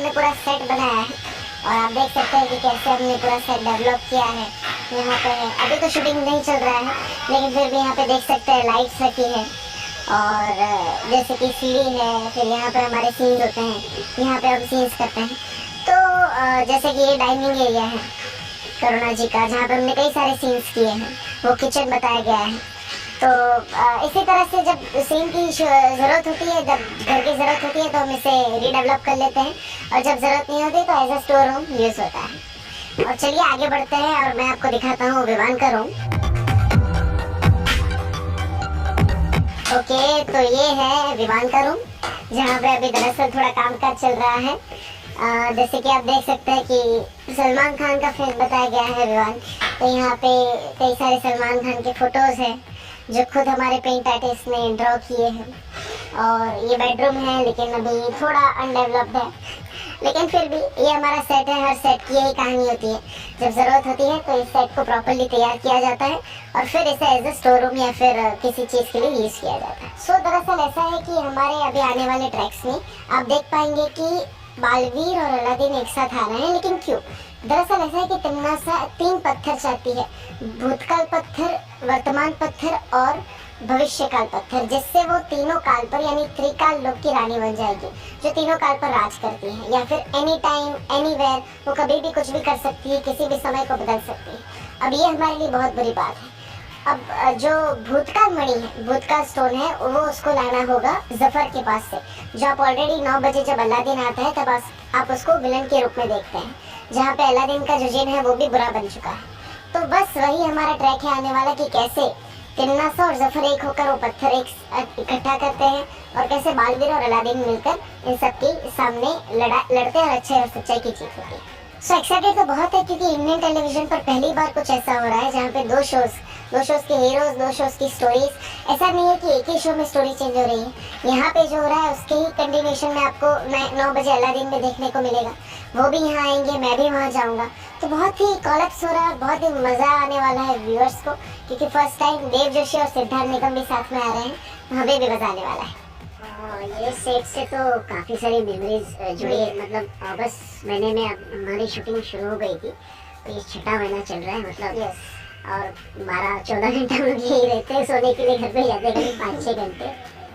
हमने पूरा सेट बनाया है और आप देख सकते हैं कि कैसे हमने पूरा सेट डेवलप किया है। यहाँ पे अभी तो शूटिंग नहीं चल रहा है, लेकिन फिर भी यहाँ पे देख सकते हैं लाइट्स रखी है और जैसे कि सीढ़ी है, फिर यहाँ पे हमारे सीन्स होते हैं, यहाँ पे हम सीन्स करते हैं। तो जैसे कि ये डाइनिंग एरिया है करुणा जी का, जहाँ पे हमने कई सारे सीन्स किए हैं, वो किचन बताया गया है। तो इसी तरह से जब सीन की ज़रूरत होती है, जब घर की ज़रूरत होती है तो हम इसे रीडेवलप कर लेते हैं, और जब ज़रूरत नहीं होती तो as a store room use होता है। और चलिए आगे बढ़ते हैं और मैं आपको दिखाता हूँ विवान का रूम। ओके, तो ये है विवान का रूम, जहाँ पे अभी दरअसल थोड़ा कामकाज चल रहा है। जैसे कि आप देख सकते हैं कि सलमान खान का फिल्म बताया गया है विवान। तो यहाँ पे कई सारे सलमान खान के फ़ोटोज़ हैं जो खुद हमारे पेंट आर्टिस्ट ने ड्रॉ किए हैं। और ये बेडरूम है, लेकिन अभी थोड़ा अनडेवलप्ड है, लेकिन फिर भी ये हमारा सेट है। हर सेट की यही कहानी होती है, जब ज़रूरत होती है तो इस सेट को प्रॉपर्ली तैयार किया जाता है और फिर इसे एज ए स्टोर रूम या फिर किसी चीज़ के लिए यूज़ किया जाता है। सो दरअसल ऐसा है कि हमारे अभी आने वाले ट्रैक्स में आप देख पाएंगे कि बालवीर और अलादीन एक साथ आ रहे हैं, लेकिन क्यों? दरअसल ऐसा है कि तिम्नासा 3 पत्थर चाहती है, भूतकाल पत्थर, वर्तमान पत्थर और भविष्यकाल पत्थर, जिससे वो तीनों काल पर यानी त्रिकाल लोक की रानी बन जाएगी, जो तीनों काल पर राज करती है, या फिर एनी टाइम एनीवेयर, वो कभी भी कुछ भी कर सकती है, किसी भी समय को बदल सकती है। अब ये हमारे लिए बहुत बड़ी बात है। अब जो भूतकाल मणि है, भूतकाल स्टोन है, वो उसको लाना होगा जफर के पास से, जो आप ऑलरेडी 9 बजे जब अलादीन आता है तब आप उसको विलन के रूप में देखते हैं, जहाँ पे अलादीन का जो जिन है वो भी बुरा बन चुका है। तो बस वही हमारा ट्रैक है आने वाला, कि कैसे तिम्नासा और जफर एक होकर वो पत्थर एक इकट्ठा करते हैं और कैसे बालवीर और अलादीन मिलकर इन सबके सामने लड़ते हैं और अच्छे और सच्चाई की जीत होती है। सो एक्साइटेड तो बहुत है, क्योंकि इंडियन टेलीविजन पर पहली बार कुछ ऐसा हो रहा है जहाँ पे दो शोज़ के हीरोज़, 2 शोज़ की स्टोरीज। ऐसा नहीं है कि एक ही शो में स्टोरी चेंज हो रही है, यहाँ पे जो हो रहा है उसके ही कंटिन्यूशन में आपको 9 बजे अलादीन में देखने को मिलेगा। वो भी यहाँ आएंगे, मैं भी वहाँ जाऊँगा। तो बहुत ही कॉलेप्स हो रहा है, बहुत ही मज़ा आने वाला है व्यूअर्स को, क्योंकि फर्स्ट टाइम देव जोशी और सिद्धार्थ निगम भी साथ में आ रहे हैं, हमें भी मज़ा आने वाला है। ये सेट से तो काफ़ी सारी मेमोरीज जुड़ी है। मतलब अगस्त महीने में हमारी शूटिंग शुरू हो गई थी, तो ये 6वां महीना चल रहा है, मतलब और 12-14 घंटे हम लोग यही रहते हैं, सोने के लिए घर पे जाते हैं 5-6 घंटे।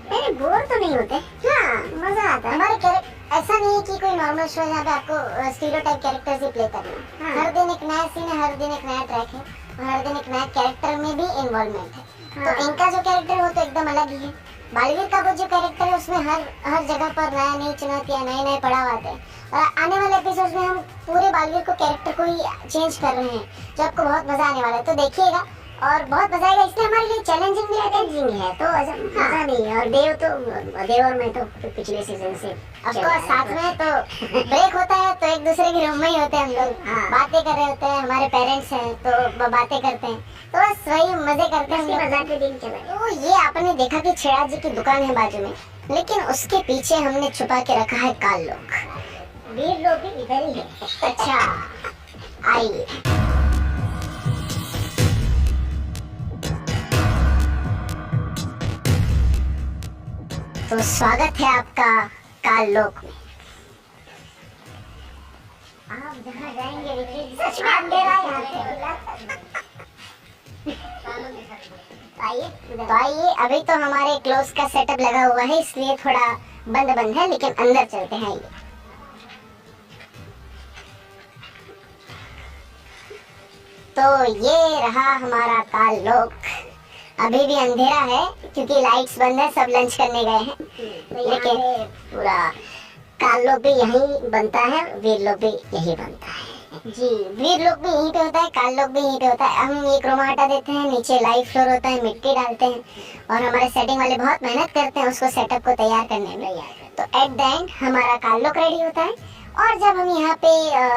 अरे बोर तो नहीं होते, हाँ मज़ा आता है। हमारे कैरेक्टर ऐसा नहीं है कि कोई नॉर्मल शो है जहाँ पे आपको स्टीरियोटाइप कैरेक्टर्स ही प्ले करना है। हाँ। हर दिन एक नया सीन है, हर दिन एक नया ट्रैक है, और हर दिन एक नया कैरेक्टर में भी इन्वॉल्वमेंट है। हाँ। तो इनका जो कैरेक्टर वो तो एकदम अलग ही है। बालवीर का वो जो कैरेक्टर है उसमें हर जगह पर नई चुनौतियाँ, नए पड़ाव आते हैं, और आने वाले एपिसोड्स में हम पूरे बालवीर को कैरेक्टर को ही चेंज कर रहे हैं, जो आपको बहुत मज़ा आने वाला है। तो देखिएगा और बहुत मज़ा आएगा, इसलिए हमारे लिए चैलेंजिंग है, तो मज़ा नहीं है। और देव और मैं तो पिछले सीजन से ऑफकोर्स साथ में, तो ब्रेक होता है तो एक दूसरे के रूम में ही होते हैं हम लोग। हाँ। बातें कर रहे होते हैं, हमारे पेरेंट्स हैं तो बातें करते हैं, तो बस वही मज़े करते हैं, मज़ा के दिन चले। तो ये आपने देखा कि छेड़ा जी की दुकान है बाजू में, लेकिन उसके पीछे हमने छुपा के रखा है काल लोग। वीर लोग भी इधर ही है। अच्छा आइए। तो स्वागत है आपका काल लोक में। आप जहाँ जाएंगे सच में अंधेरा है यहाँ पे। तो आइए, अभी तो हमारे क्लोज का सेटअप लगा हुआ है, इसलिए थोड़ा बंद है, लेकिन अंदर चलते हैं। ये तो ये रहा हमारा काल लोक। अभी भी अंधेरा है क्योंकि लाइट्स बंद है, सब लंच करने गए हैं, लेकिन पूरा काल लोक भी यहीं बनता है, वीर लोक भी यहीं बनता है। जी, वीर लोक भी यहीं पे होता है, काल लोक भी यहीं पे होता है। हम एक रूम हटा देते हैं, नीचे लाइव फ्लोर होता है, मिट्टी डालते हैं, और हमारे सेटिंग वाले बहुत मेहनत करते हैं उसको सेटअप को तैयार करने में। तो एट द एंड हमारा काल लोक रेडी होता है, और जब हम यहाँ पे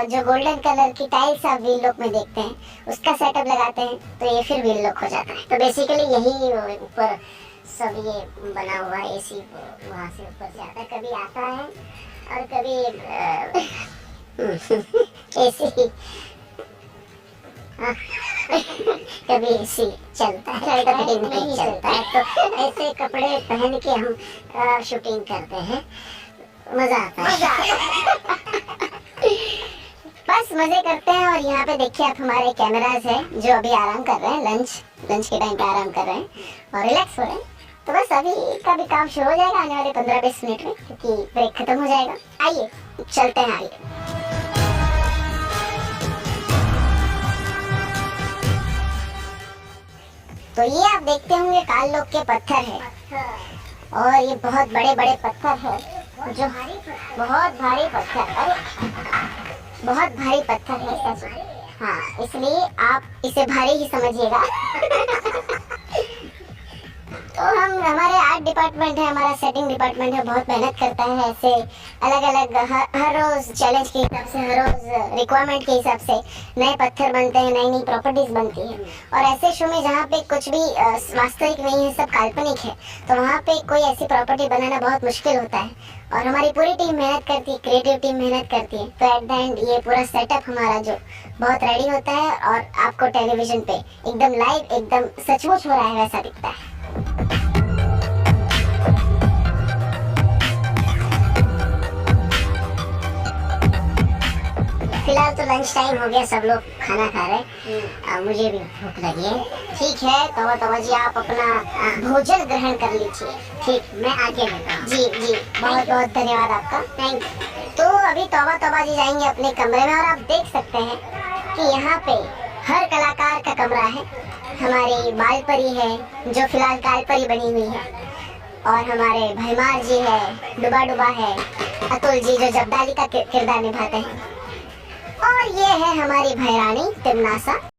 जो गोल्डन कलर की टाइल्स आप व्हील लॉक में देखते हैं, उसका सेटअप लगाते हैं, तो ये फिर व्हील लॉक हो जाता है। तो बेसिकली यही ऊपर सब ये बना हुआ है, एसी वहाँ से ऊपर से आता है, कभी आता है और कभी एसी कभी एसी चलता है, कभी नहीं चलता है। तो ऐसे कपड़े पहन के हम शूटिंग करते हैं, मजा आता है। मजे करते हैं। और यहाँ पे देखिए आप, हमारे कैमराज है जो अभी आराम कर रहे हैं, लंच के टाइम पे आराम कर रहे हैं और रिलैक्स हो रहे हैं। तो बस अभी का भी काम शुरू हो जाएगा आने वाले 15-20 मिनट में, क्योंकि ब्रेक खत्म हो जाएगा। आइए चलते हैं आगे। तो ये आप देखते होंगे काल लोग के पत्थर है, और ये बहुत बड़े बड़े पत्थर है, जो बहुत भारी पत्थर, अरे बहुत भारी पत्थर है सच में। हाँ, इसलिए आप इसे भारी ही समझिएगा। तो हमारे आर्ट डिपार्टमेंट है, हमारा सेटिंग डिपार्टमेंट है, बहुत मेहनत करता है ऐसे अलग अलग हर रोज चैलेंज के हिसाब से, हर रोज रिक्वायरमेंट के हिसाब से नए पत्थर बनते हैं, नई नई प्रॉपर्टीज बनती है। और ऐसे शो में जहाँ पे कुछ भी वास्तविक नहीं है, सब काल्पनिक है, तो वहाँ पे कोई ऐसी प्रॉपर्टी बनाना बहुत मुश्किल होता है। और हमारी पूरी टीम मेहनत करती है, क्रिएटिव टीम मेहनत करती है। तो एट द एंड ये पूरा सेटअप हमारा जो बहुत रेडी होता है, और आपको टेलीविजन पे एकदम लाइव, एकदम सचमुच हो रहा है वैसा दिखता है। फिलहाल तो लंच टाइम हो गया, सब लोग खाना खा रहे हैं, मुझे भी भूख लगी है। ठीक है तवा जी, आप अपना भोजन ग्रहण कर लीजिए। ठीक, मैं आगे लेता हूँ। जी, बहुत बहुत धन्यवाद आपका, थैंक यू। तो अभी तवा जी जाएंगे अपने कमरे में, और आप देख सकते हैं कि यहाँ पे हर कलाकार का कमरा है। हमारी बाल परी है जो फिलहाल काल परी बनी हुई है, और हमारे भैमार जी है, डुबा है, अतुल जी जो जब्दाली का किरदार निभाते हैं, और ये है हमारी भैरानी तिमनासा।